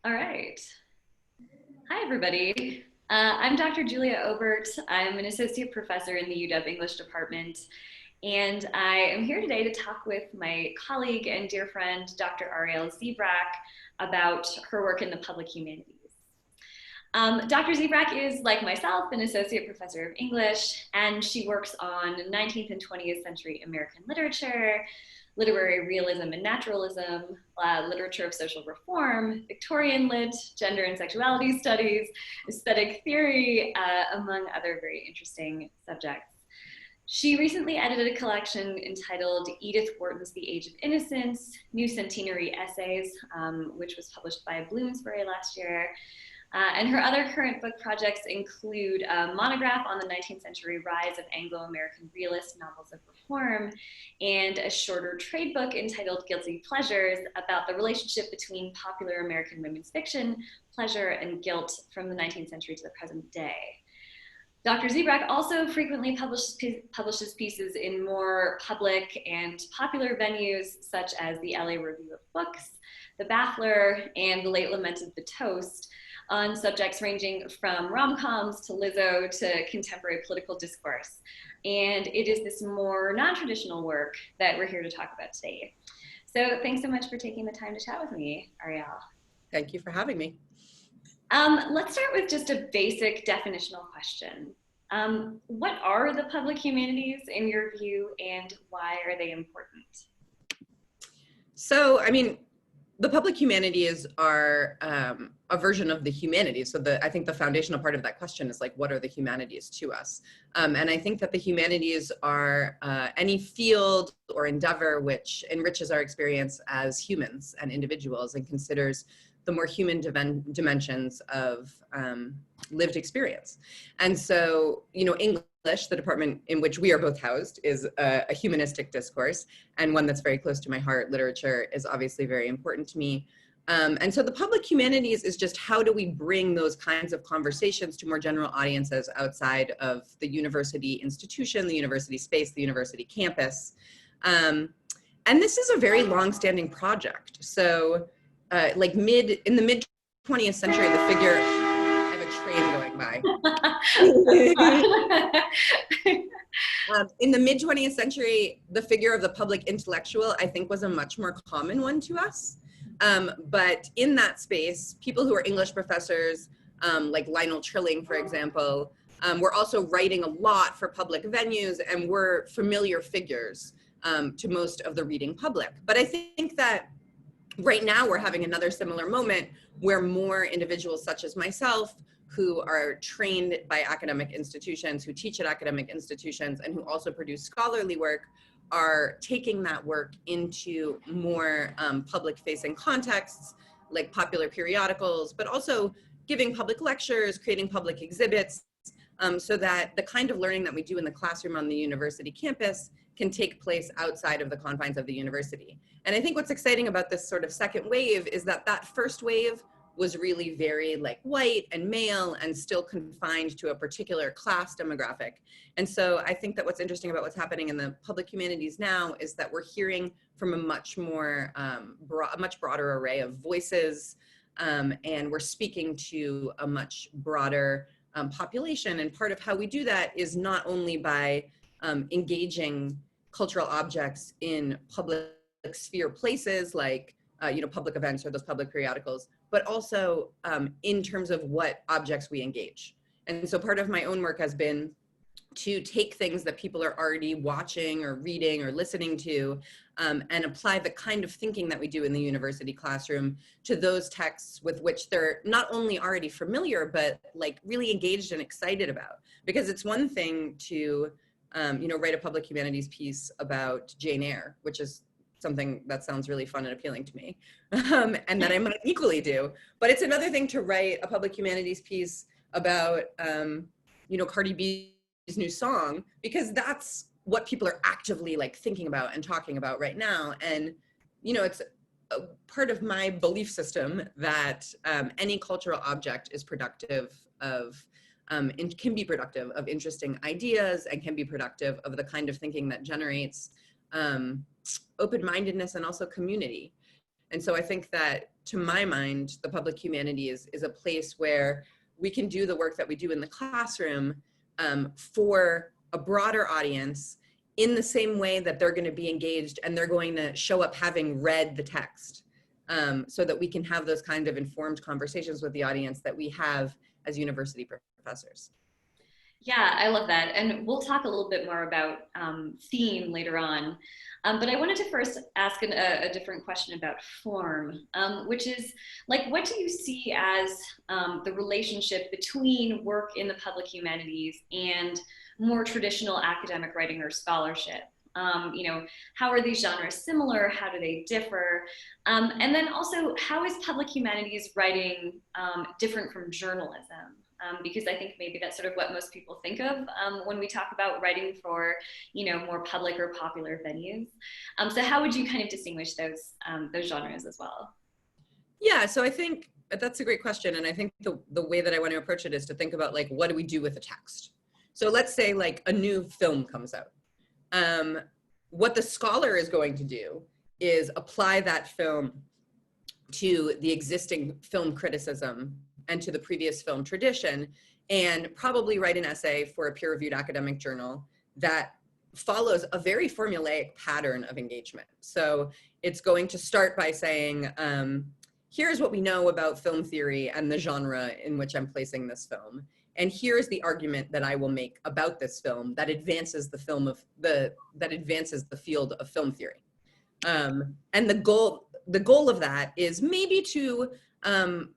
All right. Hi, everybody. I'm Dr. Julia Obert. I'm an associate professor in the UW English department, and I am here today to talk with my colleague and dear friend, Dr. Arielle Zibrak, about her work in the public humanities. Dr. Zibrak is, like myself, an associate professor of English, and she works on 19th and 20th century American literature, literary realism and naturalism, literature of social reform, Victorian lit, gender and sexuality studies, aesthetic theory, among other very interesting subjects. She recently edited a collection entitled Edith Wharton's The Age of Innocence, New Centenary Essays, which was published by Bloomsbury last year. And her other current book projects include a monograph on the 19th century rise of Anglo-American realist novels of reform and a shorter trade book entitled Guilty Pleasures about the relationship between popular American women's fiction, pleasure, and guilt from the 19th century to the present day. Dr. Zibrak also frequently publishes pieces in more public and popular venues such as the LA Review of Books, the Baffler, and the late lamented The Toast, on subjects ranging from rom-coms to Lizzo to contemporary political discourse. And it is this more non-traditional work that we're here to talk about today. So thanks so much for taking the time to chat with me, Arielle. Thank you for having me. Let's start with just a basic definitional question. What are the public humanities in your view, and why are they important? So, the public humanities are a version of the humanities. So I think the foundational part of that question is like, what are the humanities to us? And I think that the humanities are any field or endeavor which enriches our experience as humans and individuals and considers the more human dimensions of lived experience. And so, English, the department in which we are both housed, is a humanistic discourse, and one that's very close to my heart. Literature is obviously very important to me. And so the public humanities is just how do we bring those kinds of conversations to more general audiences outside of the university institution, the university space, the university campus. And this is a very long-standing project. So in the mid 20th century, the figure, I have a train going by. In the mid 20th century, the figure of the public intellectual, I think, was a much more common one to us. But in that space, people who are English professors, like Lionel Trilling, for example, were also writing a lot for public venues and were familiar figures to most of the reading public. But I think that right now we're having another similar moment where more individuals such as myself, who are trained by academic institutions, who teach at academic institutions, and who also produce scholarly work, are taking that work into more public-facing contexts, like popular periodicals, but also giving public lectures, creating public exhibits, so that the kind of learning that we do in the classroom on the university campus can take place outside of the confines of the university. And I think what's exciting about this sort of second wave is that that first wave was really very like white and male and still confined to a particular class demographic. And so I think that what's interesting about what's happening in the public humanities now is that we're hearing from a much more, much broader array of voices, and we're speaking to a much broader population. And part of how we do that is not only by engaging cultural objects in public sphere places like public events or those public periodicals, but also in terms of what objects we engage. And so part of my own work has been to take things that people are already watching or reading or listening to and apply the kind of thinking that we do in the university classroom to those texts with which they're not only already familiar, but like really engaged and excited about. Because it's one thing to write a public humanities piece about Jane Eyre, which is something that sounds really fun and appealing to me, and that I might equally do. But it's another thing to write a public humanities piece about, Cardi B's new song, because that's what people are actively like thinking about and talking about right now. And, it's a part of my belief system that any cultural object is productive of, and can be productive of interesting ideas and can be productive of the kind of thinking that generates open-mindedness and also community. And so I think that to my mind, the public humanities is a place where we can do the work that we do in the classroom for a broader audience in the same way that they're going to be engaged and they're going to show up having read the text, so that we can have those kind of informed conversations with the audience that we have as university professors. Yeah, I love that. And we'll talk a little bit more about theme later on. But I wanted to first ask a different question about form, which is like, what do you see as the relationship between work in the public humanities and more traditional academic writing or scholarship? You know, how are these genres similar? How do they differ? And then also, how is public humanities writing different from journalism? Because I think maybe that's sort of what most people think of when we talk about writing for, you know, more public or popular venues. So how would you kind of distinguish those genres as well? Yeah, so I think that's a great question. And I think the way that I want to approach it is to think about like, what do we do with a text? So let's say like a new film comes out. What the scholar is going to do is apply that film to the existing film criticism and to the previous film tradition, and probably write an essay for a peer-reviewed academic journal that follows a very formulaic pattern of engagement. So it's going to start by saying, here's what we know about film theory and the genre in which I'm placing this film. And here's the argument that I will make about this film that advances the field of film theory. And the goal of that is maybe to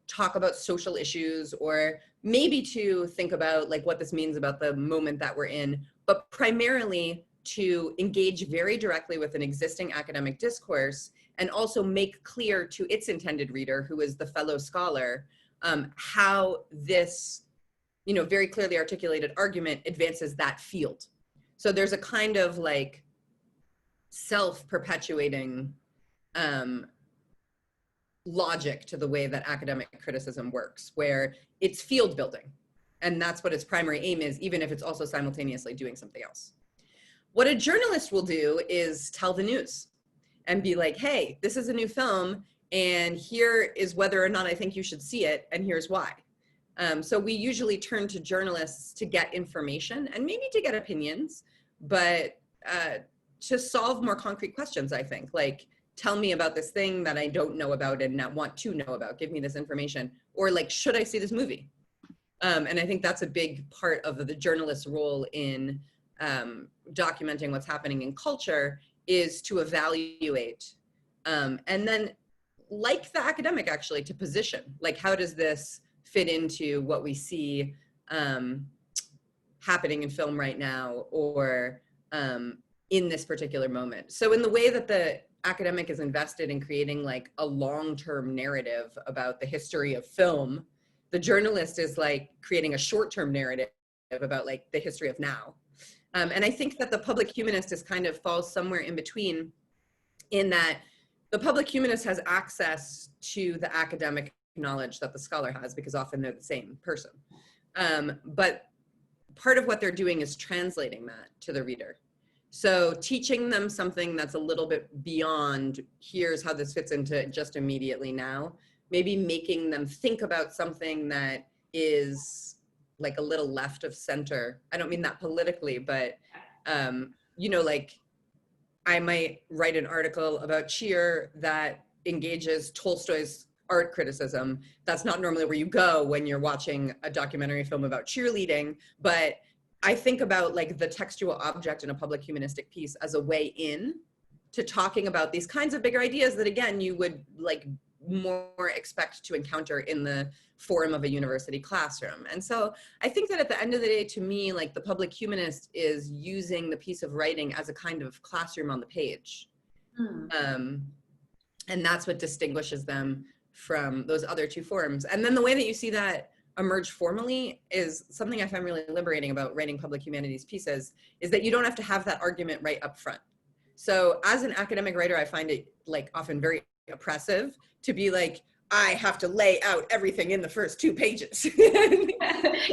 talk about social issues, or maybe to think about like what this means about the moment that we're in, but primarily to engage very directly with an existing academic discourse and also make clear to its intended reader, who is the fellow scholar, how this, you know, very clearly articulated argument advances that field. So there's a kind of like self-perpetuating logic to the way that academic criticism works, where it's field building. And that's what its primary aim is, even if it's also simultaneously doing something else. What a journalist will do is tell the news and be like, hey, this is a new film, and here is whether or not I think you should see it, and here's why. So we usually turn to journalists to get information and maybe to get opinions, but to solve more concrete questions, I think, like, tell me about this thing that I don't know about and not want to know about, give me this information, or like, should I see this movie? And I think that's a big part of the journalist's role in documenting what's happening in culture, is to evaluate, and then, like the academic, actually, to position, like, how does this fit into what we see happening in film right now, or in this particular moment. So in the way that the academic is invested in creating like a long-term narrative about the history of film, the journalist is like creating a short-term narrative about like the history of now. And I think that the public humanist is kind of falls somewhere in between, in that the public humanist has access to the academic knowledge that the scholar has, because often they're the same person. But part of what they're doing is translating that to the reader. So teaching them something that's a little bit beyond, here's how this fits into just immediately now, maybe making them think about something that is like a little left of center. I don't mean that politically, but you know, like, I might write an article about cheer that engages Tolstoy's art criticism. That's not normally where you go when you're watching a documentary film about cheerleading, but I think about like the textual object in a public humanistic piece as a way in to talking about these kinds of bigger ideas that, again, you would like more expect to encounter in the forum of a university classroom. And so I think that at the end of the day, to me, like, the public humanist is using the piece of writing as a kind of classroom on the page. And that's what distinguishes them from those other two forms. And then the way that you see that emerge formally is something I find really liberating about writing public humanities pieces, is that you don't have to have that argument right up front. So as an academic writer, I find it like often very oppressive to be like, I have to lay out everything in the first 2 pages.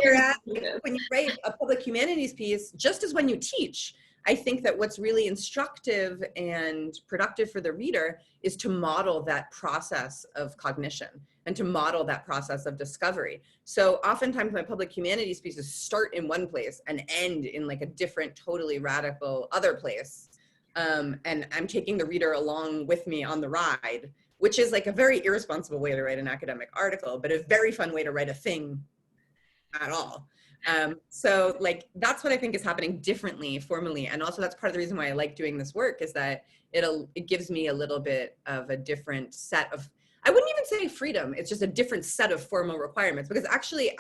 Whereas when you write a public humanities piece, just as when you teach, I think that what's really instructive and productive for the reader is to model that process of cognition and to model that process of discovery. So oftentimes my public humanities pieces start in one place and end in like a different, totally radical other place. And I'm taking the reader along with me on the ride, which is like a very irresponsible way to write an academic article, but a very fun way to write a thing at all. So like, that's what I think is happening differently formally. And also that's part of the reason why I like doing this work, is that it gives me a little bit of a different set of, I wouldn't even say freedom, it's just a different set of formal requirements. Because actually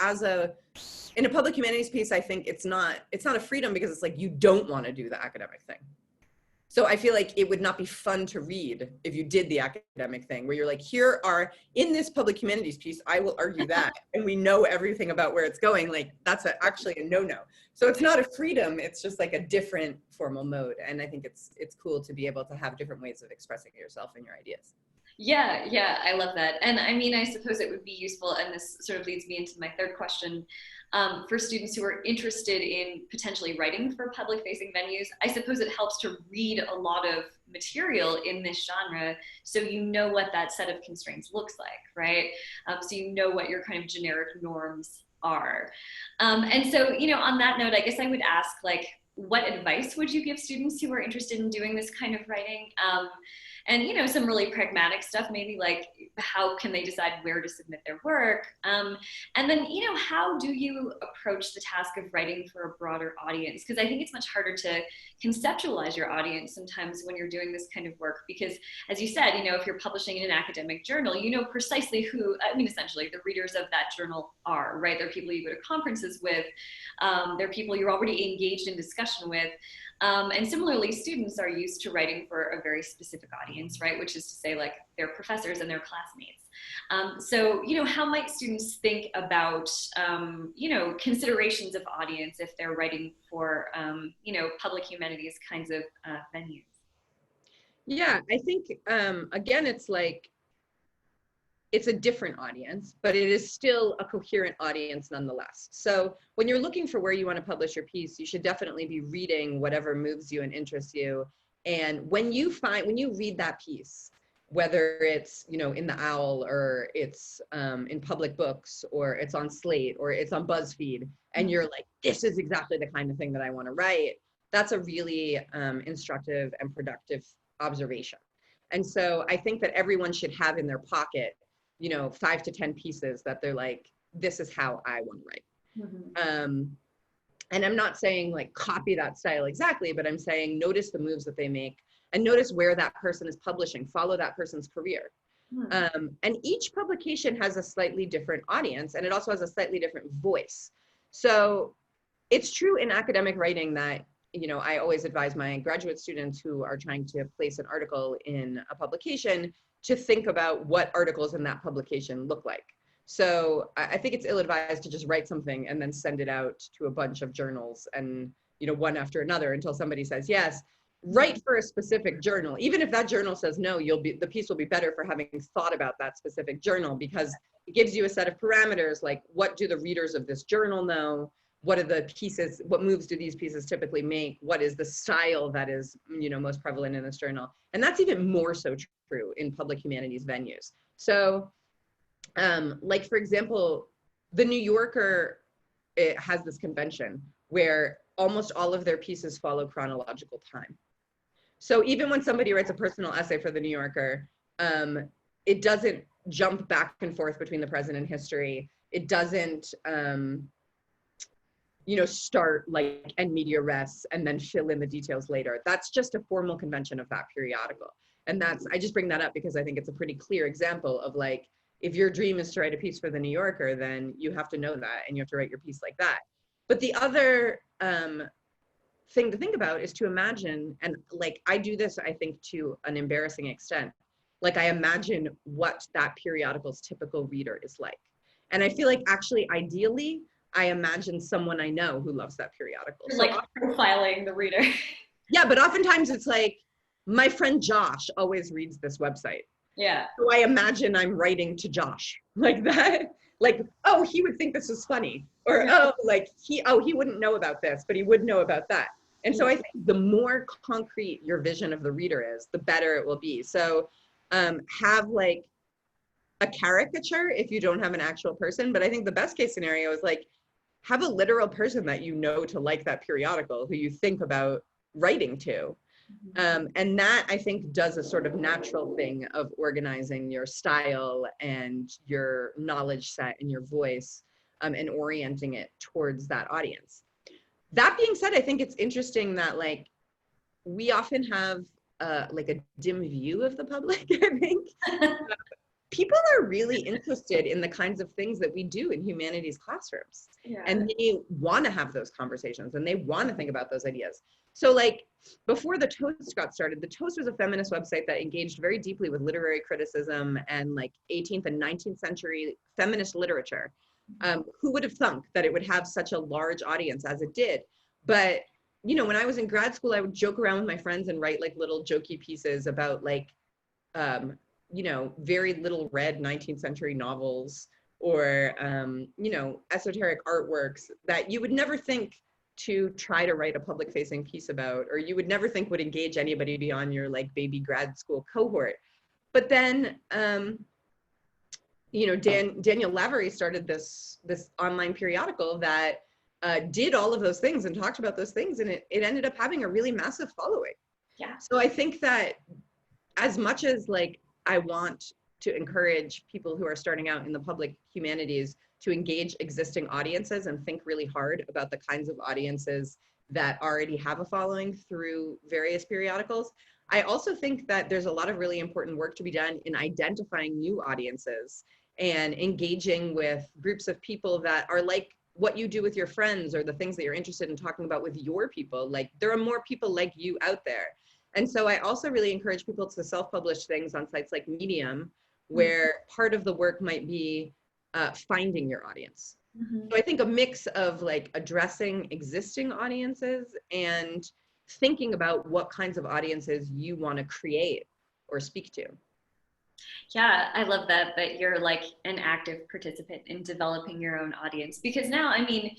in a public humanities piece, I think it's not a freedom, because it's like, you don't want to do the academic thing. So I feel like it would not be fun to read if you did the academic thing, where you're like, here are, in this public humanities piece, I will argue that, and we know everything about where it's going. Like, that's actually a no-no. So it's not a freedom, it's just like a different formal mode. And I think it's cool to be able to have different ways of expressing yourself and your ideas. Yeah, I love that. And I mean, I suppose it would be useful, and this sort of leads me into my third question, for students who are interested in potentially writing for public facing venues. I suppose it helps to read a lot of material in this genre, so you know what that set of constraints looks like, right? So you know what your kind of generic norms are. And so, on that note, I guess I would ask, like, what advice would you give students who are interested in doing this kind of writing? And some really pragmatic stuff, maybe like how can they decide where to submit their work? And then, how do you approach the task of writing for a broader audience? Because I think it's much harder to conceptualize your audience sometimes when you're doing this kind of work, because as you said, if you're publishing in an academic journal, you know precisely who, essentially the readers of that journal are, right? They're people you go to conferences with, they're people you're already engaged in discussion with. And similarly, students are used to writing for a very specific audience, right? Which is to say, like, their professors and their classmates. So, how might students think about, considerations of audience if they're writing for, public humanities kinds of venues? Yeah, I think, again, it's a different audience, but it is still a coherent audience nonetheless. So when you're looking for where you want to publish your piece, you should definitely be reading whatever moves you and interests you. And when you read that piece, whether it's, in the Owl, or it's in public books, or it's on Slate, or it's on BuzzFeed, and you're like, this is exactly the kind of thing that I want to write, that's a really instructive and productive observation. And so I think that everyone should have in their pocket 5 to 10 pieces that they're like, this is how I want to write. Mm-hmm. And I'm not saying like copy that style exactly, but I'm saying notice the moves that they make and notice where that person is publishing, follow that person's career. Mm-hmm. And each publication has a slightly different audience, and it also has a slightly different voice. So it's true in academic writing that, I always advise my graduate students who are trying to place an article in a publication to think about what articles in that publication look like. So I think it's ill-advised to just write something and then send it out to a bunch of journals and, one after another until somebody says yes. Write for a specific journal. Even if that journal says no, the piece will be better for having thought about that specific journal, because it gives you a set of parameters, like what do the readers of this journal know? What are the pieces, what moves do these pieces typically make? What is the style that is, most prevalent in this journal? And that's even more so true in public humanities venues. So, like, for example, the New Yorker, it has this convention where almost all of their pieces follow chronological time. So even when somebody writes a personal essay for the New Yorker, it doesn't jump back and forth between the present and history. It doesn't, start like en media res and then fill in the details later. That's just a formal convention of that periodical. And I just bring that up because I think it's a pretty clear example of like, if your dream is to write a piece for the New Yorker, then you have to know that and you have to write your piece like that. But the other thing to think about is to imagine, and like I do this, I think, to an embarrassing extent, like I imagine what that periodical's typical reader is like. And I feel like actually, ideally, I imagine someone I know who loves that periodical. So like profiling the reader. Yeah, but oftentimes it's like, my friend Josh always reads this website. Yeah. So I imagine I'm writing to Josh like that. Like, he would think this is funny. Or, he wouldn't know about this, but he would know about that. And so I think the more concrete your vision of the reader is, the better it will be. So have like a caricature if you don't have an actual person. But I think the best case scenario is like have a literal person that you know to like that periodical, who you think about writing to. And that I think does a sort of natural thing of organizing your style and your knowledge set and your voice, and orienting it towards that audience. That being said, I think it's interesting that like we often have like a dim view of the public. I think people are really interested in the kinds of things that we do in humanities classrooms. Yeah. And they want to have those conversations and they want to think about those ideas. So like before the Toast got started, the Toast was a feminist website that engaged very deeply with literary criticism and like 18th and 19th century feminist literature. Who would have thunk that it would have such a large audience as it did? But, you know, when I was in grad school, I would joke around with my friends and write like little jokey pieces about like, you know, very little read 19th century novels or, you know, esoteric artworks that you would never think to try to write a public facing piece about, or you would never think would engage anybody beyond your like baby grad school cohort. But then, you know, Daniel Lavery started this online periodical that did all of those things and talked about those things, and it ended up having a really massive following. Yeah. So I think that as much as like I want to encourage people who are starting out in the public humanities to engage existing audiences and think really hard about the kinds of audiences that already have a following through various periodicals, I also think that there's a lot of really important work to be done in identifying new audiences and engaging with groups of people that are like what you do with your friends or the things that you're interested in talking about with your people. Like there are more people like you out there. And so I also really encourage people to self-publish things on sites like Medium, where part of the work might be finding your audience. So I think a mix of like addressing existing audiences and thinking about what kinds of audiences you want to create or speak to. Yeah, I love that you're like an active participant in developing your own audience, because now, I mean,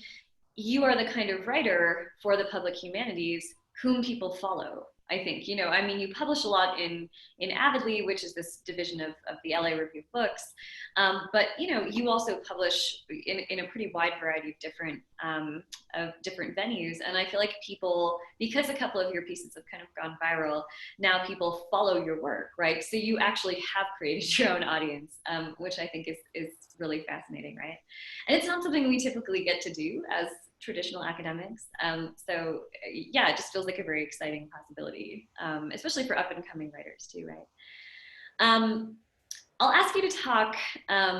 you are the kind of writer for the public humanities whom people follow. I think, you know, I mean, you publish a lot in Avidly, which is this division of the LA Review of Books. But, you know, you also publish in a pretty wide variety of different venues. And I feel like people, because a couple of your pieces have kind of gone viral, now people follow your work, right? So you actually have created your own audience, which I think is really fascinating, right? And it's not something we typically get to do as traditional academics. So yeah, it just feels like a very exciting possibility, especially for up and coming writers too, right? I'll ask you to talk,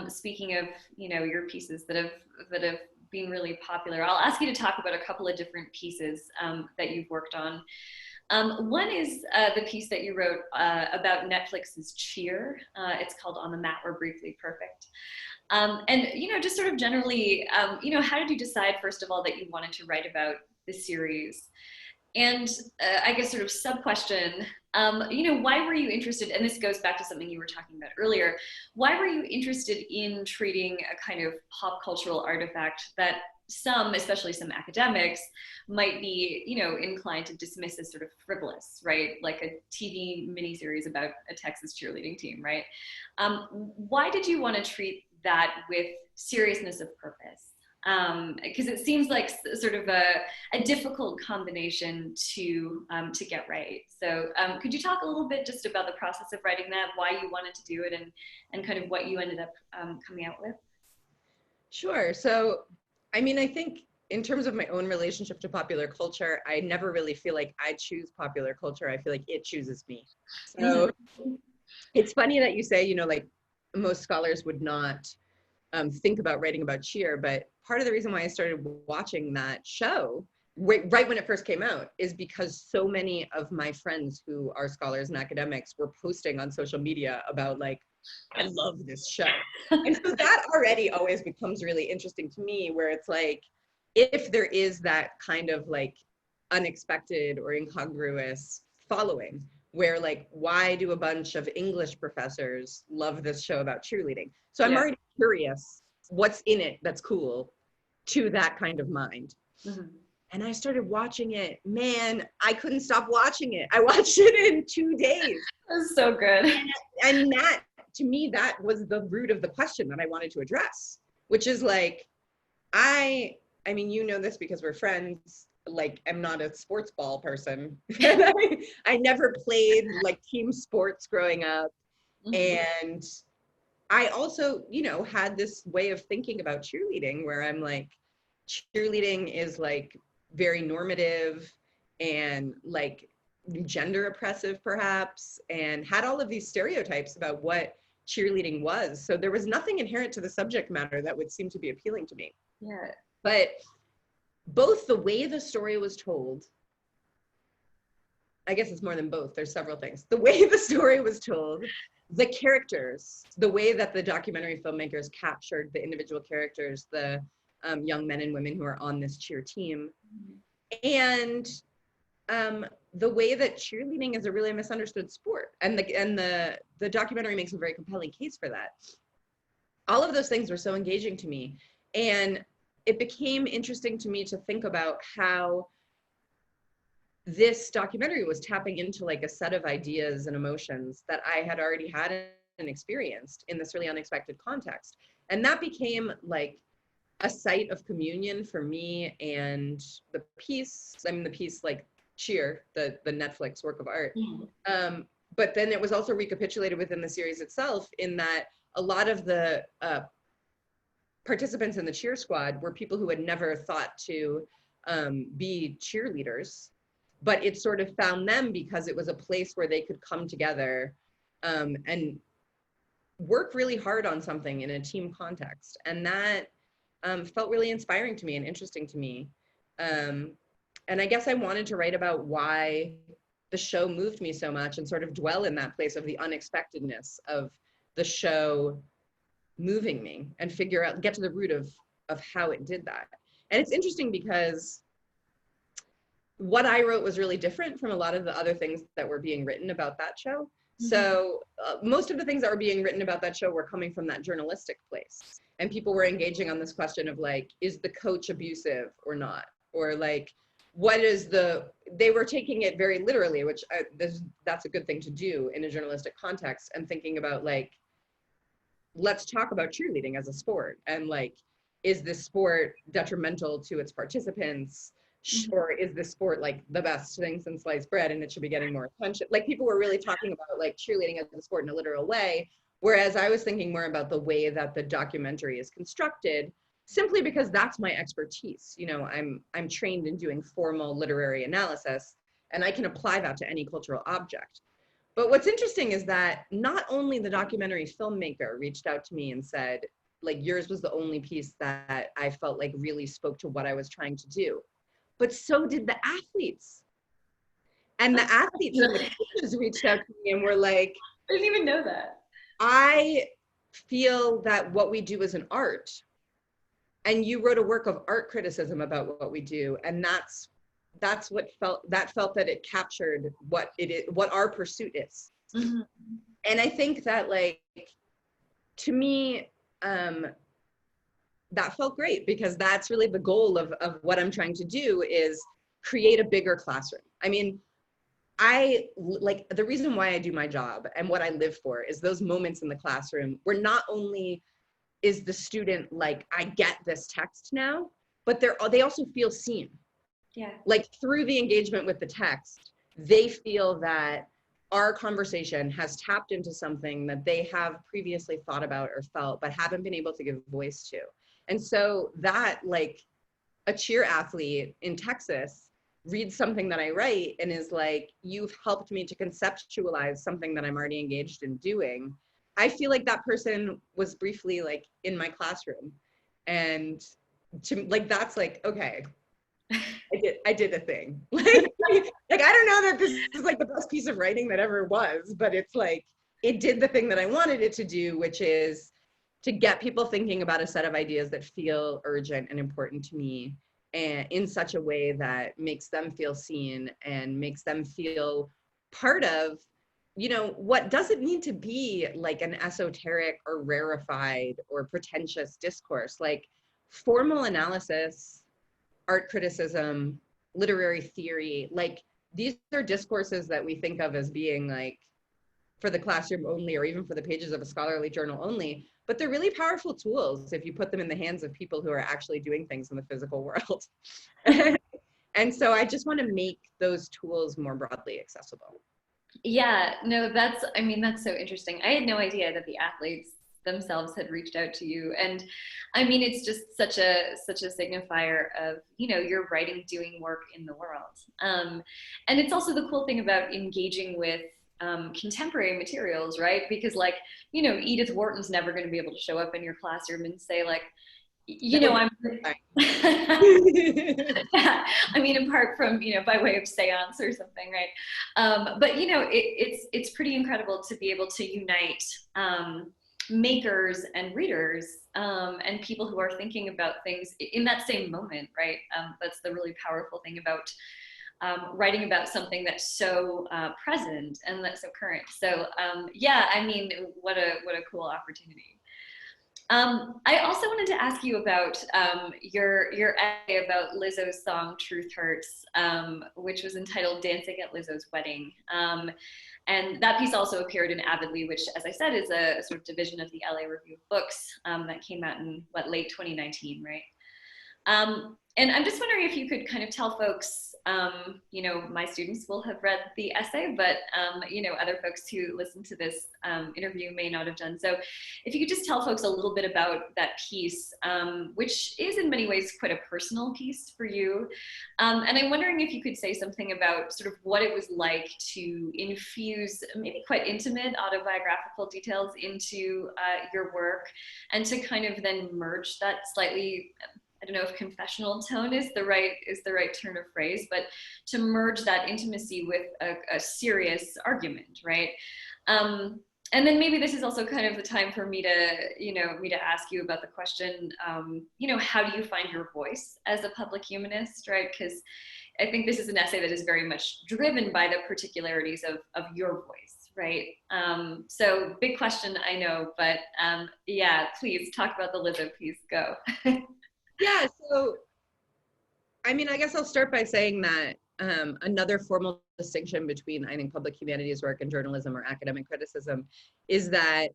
speaking of, you know, your pieces that have been really popular, I'll ask you to talk about a couple of different pieces that you've worked on. One is the piece that you wrote about Netflix's Cheer. It's called On the Mat We're Briefly Perfect. And, you know, just sort of generally, you know, how did you decide, first of all, that you wanted to write about this series? And I guess sort of sub-question, you know, why were you interested, and this goes back to something you were talking about earlier, why were you interested in treating a kind of pop cultural artifact that some, especially some academics, might be, you know, inclined to dismiss as sort of frivolous, right? Like a TV miniseries about a Texas cheerleading team, right? Why did you want to treat that with seriousness of purpose? Because it seems like sort of a difficult combination to get right. So could you talk a little bit just about the process of writing that, why you wanted to do it, and kind of what you ended up coming out with? Sure. So, I mean, I think in terms of my own relationship to popular culture, I never really feel like I choose popular culture. I feel like it chooses me. So it's funny that you say, you know, like most scholars would not think about writing about cheer, but part of the reason why I started watching that show right when it first came out is because so many of my friends who are scholars and academics were posting on social media about like, I love this show. And so that already always becomes really interesting to me, where it's like, if there is that kind of like unexpected or incongruous following, where like, why do a bunch of English professors love this show about cheerleading? So I'm already curious what's in it that's cool to that kind of mind. And I started watching it. Man, I couldn't stop watching it. I watched it in 2 days. That was so good. And that, to me, that was the root of the question that I wanted to address, which is like, I mean, you know this because we're friends, like, I'm not a sports ball person. I never played like team sports growing up. And I also, you know, had this way of thinking about cheerleading where I'm like, cheerleading is like very normative and like gender oppressive perhaps, and had all of these stereotypes about what cheerleading was. So there was nothing inherent to the subject matter that would seem to be appealing to me. Yeah. But both the way the story was told, I guess it's more than both, there's several things. The way the story was told, the characters, the way that the documentary filmmakers captured the individual characters, the young men and women who are on this cheer team, and the way that cheerleading is a really misunderstood sport. And the documentary makes a very compelling case for that. All of those things were so engaging to me. And it became interesting to me to think about how this documentary was tapping into like a set of ideas and emotions that I had already had and experienced in this really unexpected context. And that became like a site of communion for me and the piece. I mean, the piece like Cheer, the Netflix work of art. But then it was also recapitulated within the series itself in that a lot of the participants in the cheer squad were people who had never thought to be cheerleaders, but it sort of found them because it was a place where they could come together and work really hard on something in a team context. And that felt really inspiring to me and interesting to me. And I guess I wanted to write about why the show moved me so much and sort of dwell in that place of the unexpectedness of the show moving me and get to the root of how it did that. And it's interesting because what I wrote was really different from a lot of the other things that were being written about that show. So most of the things that were being written about that show were coming from that journalistic place. And people were engaging on this question of like, is the coach abusive or not? Or like, they were taking it very literally, which that's a good thing to do in a journalistic context, and thinking about like, let's talk about cheerleading as a sport. And like, is this sport detrimental to its participants? Or is this sport like the best thing since sliced bread and it should be getting more attention? Like people were really talking about like cheerleading as a sport in a literal way. Whereas I was thinking more about the way that the documentary is constructed, simply because that's my expertise. You know, I'm trained in doing formal literary analysis, and I can apply that to any cultural object. But what's interesting is that not only the documentary filmmaker reached out to me and said, like, yours was the only piece that I felt like really spoke to what I was trying to do, but so did the athletes. And the athletes and the coaches reached out to me and were like, I didn't even know that. I feel that what we do is an art. And you wrote a work of art criticism about what we do. And that's what felt that it captured what it is, what our pursuit is. And I think that like, to me, that felt great, because that's really the goal of what I'm trying to do, is create a bigger classroom. I mean, like the reason why I do my job and what I live for is those moments in the classroom where not only is the student like, I get this text now, but they also feel seen. Yeah. Like through the engagement with the text, they feel that our conversation has tapped into something that they have previously thought about or felt, but haven't been able to give voice to. And so that, like, a cheer athlete in Texas reads something that I write and is like, you've helped me to conceptualize something that I'm already engaged in doing. I feel like that person was briefly like in my classroom. And to like, that's like, okay, I did a thing. Like I don't know that this is like the best piece of writing that ever was, but it's like, it did the thing that I wanted it to do, which is to get people thinking about a set of ideas that feel urgent and important to me, and in such a way that makes them feel seen and makes them feel part of, you know, what doesn't need to be like an esoteric or rarefied or pretentious discourse. Like formal analysis, art criticism, literary theory, like these are discourses that we think of as being like for the classroom only, or even for the pages of a scholarly journal only, but they're really powerful tools if you put them in the hands of people who are actually doing things in the physical world. And so I just want to make those tools more broadly accessible. Yeah, no, I mean, that's so interesting. I had no idea that the athletes themselves had reached out to you. And I mean, it's just such a signifier of, you know, your writing doing work in the world. And it's also the cool thing about engaging with contemporary materials, right? Because like, you know, Edith Wharton's never going to be able to show up in your classroom and say like, you That know, would be I'm yeah, I mean, apart from, you know, by way of seance or something, right? But you know, it's pretty incredible to be able to unite makers and readers and people who are thinking about things in that same moment, right? That's the really powerful thing about writing about something that's so present and that's so current. So yeah, I mean, what a cool opportunity. I also wanted to ask you about your essay about Lizzo's song "Truth Hurts," which was entitled "Dancing at Lizzo's Wedding," and that piece also appeared in Avidly, which, as I said, is a sort of division of the LA Review of Books that came out in late 2019, right? And I'm just wondering if you could kind of tell folks, you know, my students will have read the essay, but, you know, other folks who listen to this interview may not have done. So if you could just tell folks a little bit about that piece, which is in many ways quite a personal piece for you. And I'm wondering if you could say something about sort of what it was like to infuse maybe quite intimate autobiographical details into your work and to kind of then merge that slightly, I don't know if confessional tone is the right turn of phrase, but to merge that intimacy with a serious argument, right? And then maybe this is also kind of the time for me to, you know, ask you about the question, you know, how do you find your voice as a public humanist, right? Because I think this is an essay that is very much driven by the particularities of your voice, right? So big question, I know, but yeah, please talk about the Lizzo piece. Go. Yeah, so I mean, I guess I'll start by saying that another formal distinction between, I think, public humanities work and journalism or academic criticism is that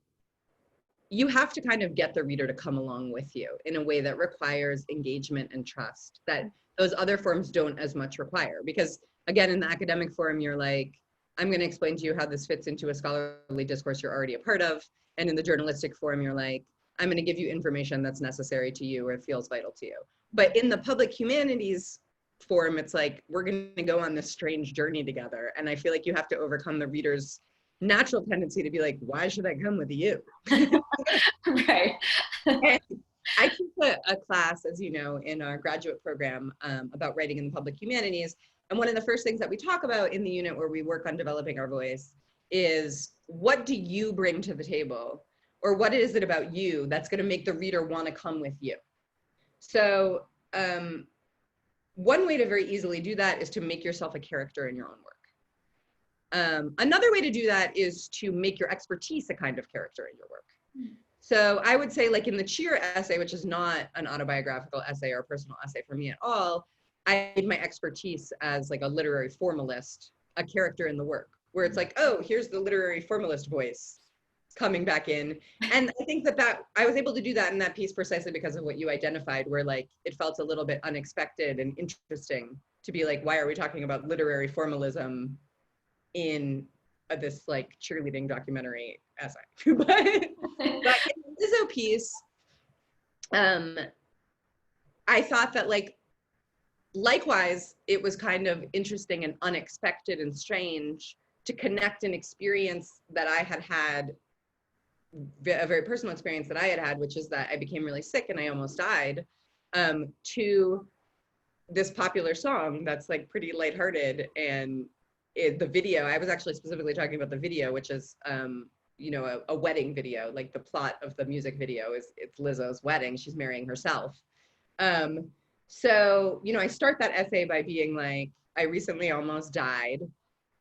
you have to kind of get the reader to come along with you in a way that requires engagement and trust that those other forms don't as much require. Because again, in the academic forum, you're like, I'm going to explain to you how this fits into a scholarly discourse you're already a part of. And in the journalistic forum, you're like, I'm going to give you information that's necessary to you or feels vital to you. But in the public humanities forum, it's like, we're going to go on this strange journey together. And I feel like you have to overcome the reader's natural tendency to be like, why should I come with you? Right. And I teach a class, as you know, in our graduate program about writing in the public humanities. And one of the first things that we talk about in the unit where we work on developing our voice is, what do you bring to the table? Or what is it about you that's going to make the reader want to come with you? So one way to very easily do that is to make yourself a character in your own work. Another way to do that is to make your expertise a kind of character in your work. So I would say, like in the Cheer essay, which is not an autobiographical essay or a personal essay for me at all, I made my expertise as like a literary formalist, a character in the work, where it's like, oh, here's the literary formalist voice coming back in. And I think that I was able to do that in that piece precisely because of what you identified, where like it felt a little bit unexpected and interesting to be like, why are we talking about literary formalism in this like cheerleading documentary essay? but in the Lizzo piece, I thought that like, likewise, it was kind of interesting and unexpected and strange to connect an experience that I had had, a very personal experience that I had had, which is that I became really sick and I almost died, to this popular song that's like pretty lighthearted. And the video, I was actually specifically talking about the video, which is, you know, a wedding video. Like the plot of the music video is, it's Lizzo's wedding. She's marrying herself. So, you know, I start that essay by being like, I recently almost died,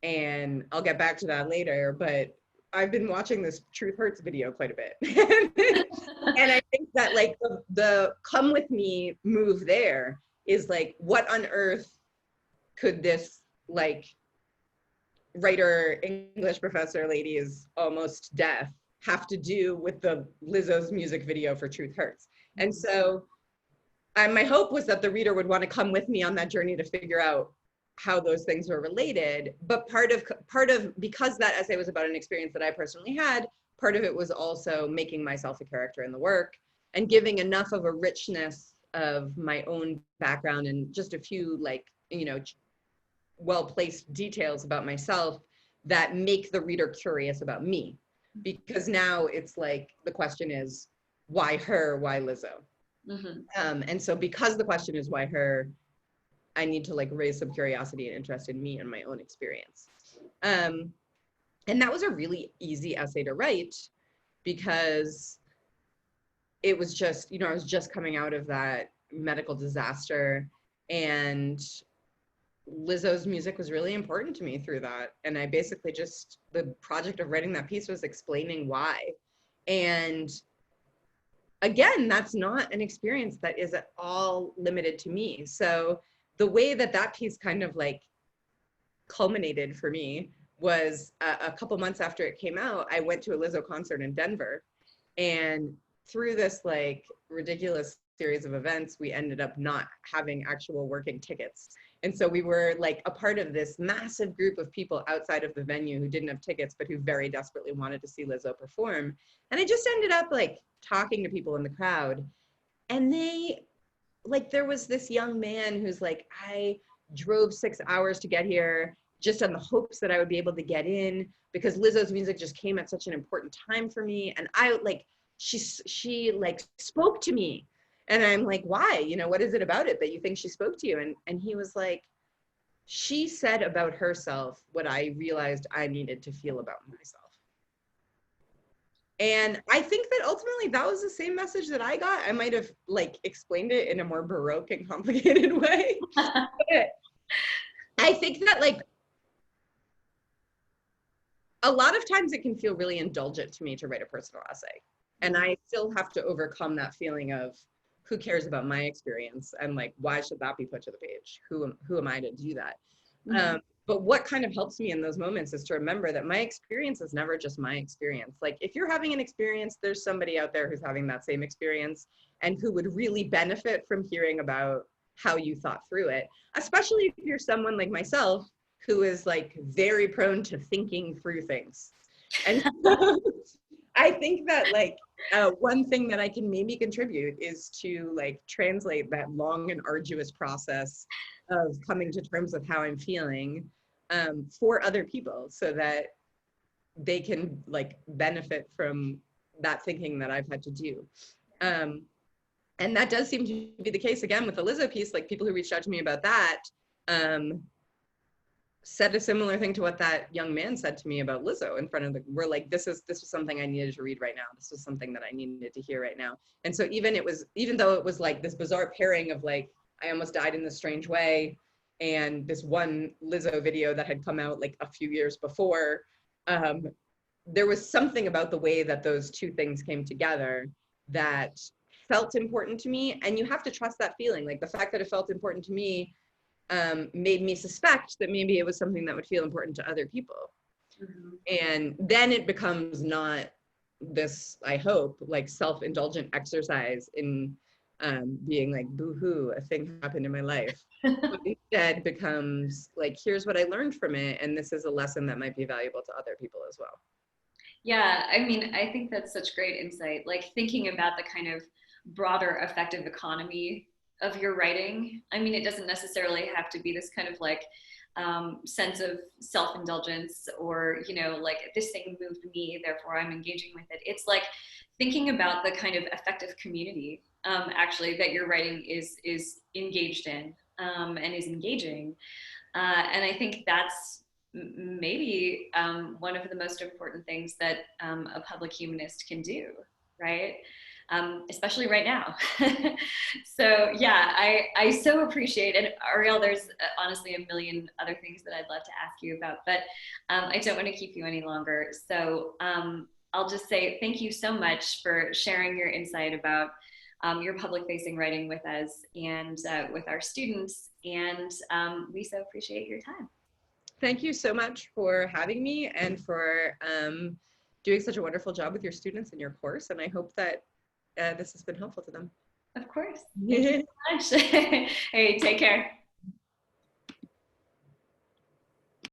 and I'll get back to that later, but I've been watching this Truth Hurts video quite a bit. And I think that like the come with me move there is like, what on earth could this like writer, English professor lady is almost deaf have to do with the Lizzo's music video for Truth Hurts? And so my hope was that the reader would want to come with me on that journey to figure out how those things were related. But part of because that essay was about an experience that I personally had, part of it was also making myself a character in the work and giving enough of a richness of my own background and just a few like, you know, well-placed details about myself that make the reader curious about me. Because now it's like, the question is, why her, why Lizzo? And so because the question is why her, I need to like raise some curiosity and interest in me and my own experience. And that was a really easy essay to write because it was just, you know, I was just coming out of that medical disaster, and Lizzo's music was really important to me through that. And I basically just, the project of writing that piece was explaining why. And again, that's not an experience that is at all limited to me. So the way that that piece kind of like culminated for me was a couple months after it came out, I went to a Lizzo concert in Denver. And through this like ridiculous series of events, we ended up not having actual working tickets. And so we were like a part of this massive group of people outside of the venue who didn't have tickets, but who very desperately wanted to see Lizzo perform. And I just ended up like talking to people in the crowd. And they, like, there was this young man who's like, I drove 6 hours to get here just on the hopes that I would be able to get in because Lizzo's music just came at such an important time for me. And I like, she like spoke to me. And I'm like, why? You know, what is it about it that you think she spoke to you? And he was like, she said about herself what I realized I needed to feel about myself. And I think that ultimately that was the same message that I got. I might have like explained it in a more Baroque and complicated way. But I think that like a lot of times it can feel really indulgent to me to write a personal essay. And I still have to overcome that feeling of who cares about my experience and like, why should that be put to the page? Who am I to do that? But what kind of helps me in those moments is to remember that my experience is never just my experience. Like if you're having an experience, there's somebody out there who's having that same experience and who would really benefit from hearing about how you thought through it, especially if you're someone like myself who is like very prone to thinking through things. And I think that like one thing that I can maybe contribute is to like translate that long and arduous process of coming to terms with how I'm feeling for other people so that they can like benefit from that thinking that I've had to do. And that does seem to be the case again with the Lizzo piece. Like people who reached out to me about that said a similar thing to what that young man said to me about Lizzo in front of the, we're like, this was something I needed to read right now. This was something that I needed to hear right now. And so even though it was like this bizarre pairing of like, I almost died in this strange way, and this one Lizzo video that had come out like a few years before, there was something about the way that those two things came together that felt important to me. And you have to trust that feeling. Like the fact that it felt important to me made me suspect that maybe it was something that would feel important to other people. And then it becomes not this, I hope, like self-indulgent exercise in being like, boo-hoo, a thing happened in my life. But instead becomes like, here's what I learned from it, and this is a lesson that might be valuable to other people as well. Yeah, I mean, I think that's such great insight. Like thinking about the kind of broader effective economy of your writing. I mean, it doesn't necessarily have to be this kind of like sense of self-indulgence or, you know, like this thing moved me, therefore I'm engaging with it. It's like thinking about the kind of effective community actually that your writing is engaged in and is engaging. And I think that's maybe one of the most important things that a public humanist can do, right? Especially right now. So yeah, I so appreciate it. Arielle, there's honestly a million other things that I'd love to ask you about, but I don't want to keep you any longer. So I'll just say thank you so much for sharing your insight about your public-facing writing with us and with our students. And we so appreciate your time. Thank you so much for having me and for doing such a wonderful job with your students in your course. And I hope that this has been helpful to them. Of course. Thank you so much. All right, take care.